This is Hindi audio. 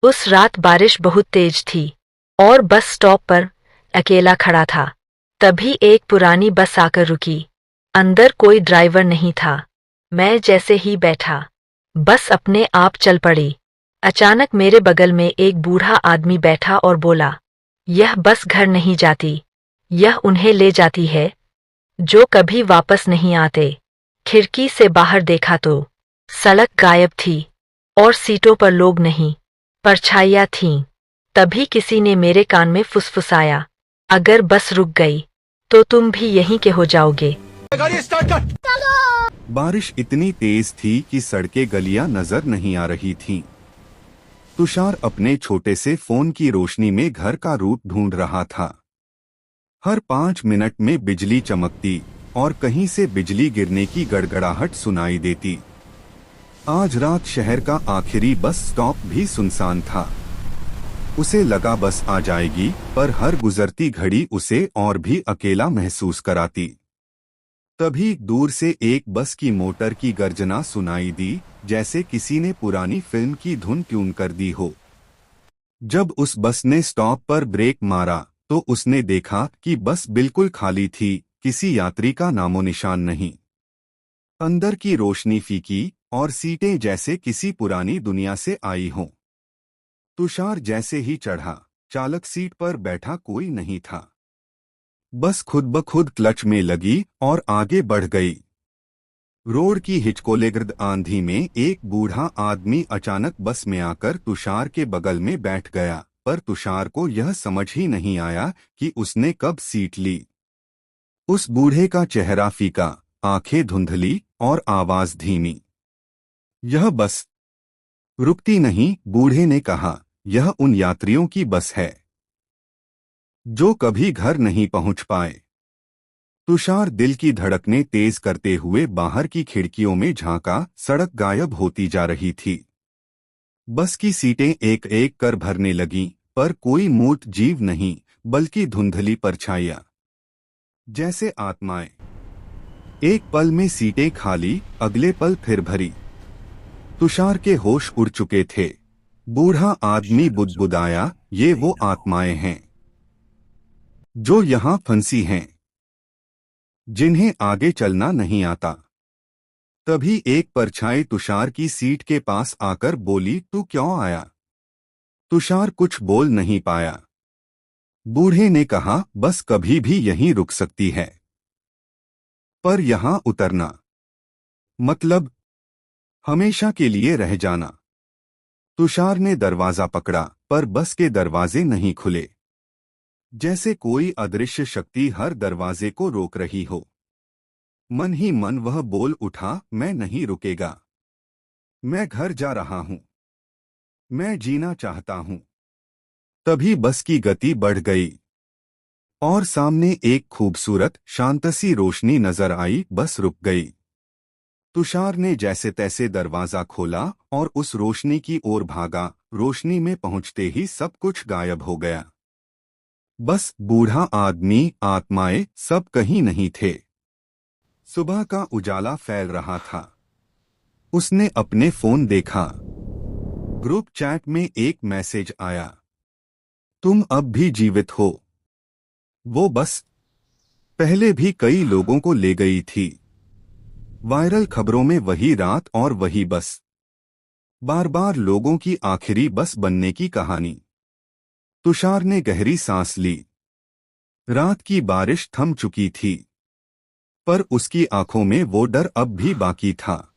उस रात बारिश बहुत तेज थी और बस स्टॉप पर अकेला खड़ा था। तभी एक पुरानी बस आकर रुकी। अंदर कोई ड्राइवर नहीं था। मैं जैसे ही बैठा, बस अपने आप चल पड़ी। अचानक मेरे बगल में एक बूढ़ा आदमी बैठा और बोला, यह बस घर नहीं जाती, यह उन्हें ले जाती है जो कभी वापस नहीं आते। खिड़की से बाहर देखा तो सड़क गायब थी और सीटों पर लोग नहीं, परछाइयाँ थीं। तभी किसी ने मेरे कान में फुसफुसाया, अगर बस रुक गई तो तुम भी यहीं के हो जाओगे। गाड़ी स्टार्ट कर। बारिश इतनी तेज थी कि सड़कें गलियां नजर नहीं आ रही थीं। तुषार अपने छोटे से फोन की रोशनी में घर का रूट ढूंढ रहा था। हर 5 मिनट में बिजली चमकती और कहीं से बिजली गिरने की गड़गड़ाहट सुनाई देती। आज रात शहर का आखिरी बस स्टॉप भी सुनसान था। उसे लगा बस आ जाएगी, पर हर गुजरती घड़ी उसे और भी अकेला महसूस कराती। तभी दूर से एक बस की मोटर की गर्जना सुनाई दी, जैसे किसी ने पुरानी फिल्म की धुन ट्यून कर दी हो। जब उस बस ने स्टॉप पर ब्रेक मारा तो उसने देखा कि बस बिल्कुल खाली थी, किसी यात्री का नामो निशान नहीं। अंदर की रोशनी फीकी और सीटें जैसे किसी पुरानी दुनिया से आई हों। तुषार जैसे ही चढ़ा, चालक सीट पर बैठा कोई नहीं था। बस खुद ब खुद क्लच में लगी और आगे बढ़ गई। रोड की हिचकोलेगर्द आंधी में एक बूढ़ा आदमी अचानक बस में आकर तुषार के बगल में बैठ गया, पर तुषार को यह समझ ही नहीं आया कि उसने कब सीट ली। उस बूढ़े का चेहरा फीका, आंखें धुंधली और आवाज धीमी। यह बस रुकती नहीं, बूढ़े ने कहा। यह उन यात्रियों की बस है जो कभी घर नहीं पहुंच पाए। तुषार दिल की धड़कनें तेज करते हुए बाहर की खिड़कियों में झांका। सड़क गायब होती जा रही थी। बस की सीटें एक एक कर भरने लगीं, पर कोई मूर्त जीव नहीं, बल्कि धुंधली परछाइयां, जैसे आत्माएं। एक पल में सीटें खाली, अगले पल फिर भरी। तुषार के होश उड़ चुके थे। बूढ़ा आदमी बुदबुदाया, ये वो आत्माएं हैं जो यहां फंसी हैं, जिन्हें आगे चलना नहीं आता। तभी एक परछाई तुषार की सीट के पास आकर बोली, तू क्यों आया? तुषार कुछ बोल नहीं पाया। बूढ़े ने कहा, बस कभी भी यहीं रुक सकती है, पर यहां उतरना मतलब हमेशा के लिए रह जाना। तुषार ने दरवाजा पकड़ा, पर बस के दरवाजे नहीं खुले, जैसे कोई अदृश्य शक्ति हर दरवाजे को रोक रही हो। मन ही मन वह बोल उठा, मैं नहीं रुकेगा। मैं घर जा रहा हूं। मैं जीना चाहता हूं। तभी बस की गति बढ़ गई और सामने एक खूबसूरत शांतसी रोशनी नजर आई। बस रुक गई। तुषार ने जैसे तैसे दरवाजा खोला और उस रोशनी की ओर भागा। रोशनी में पहुंचते ही सब कुछ गायब हो गया। बस, बूढ़ा आदमी, आत्माएं, सब कहीं नहीं थे। सुबह का उजाला फैल रहा था। उसने अपने फोन देखा। ग्रुप चैट में एक मैसेज आया, तुम अब भी जीवित हो। वो बस पहले भी कई लोगों को ले गई थी। वायरल खबरों में वही रात और वही बस, बार बार लोगों की आखिरी बस बनने की कहानी। तुषार ने गहरी सांस ली। रात की बारिश थम चुकी थी, पर उसकी आंखों में वो डर अब भी बाकी था।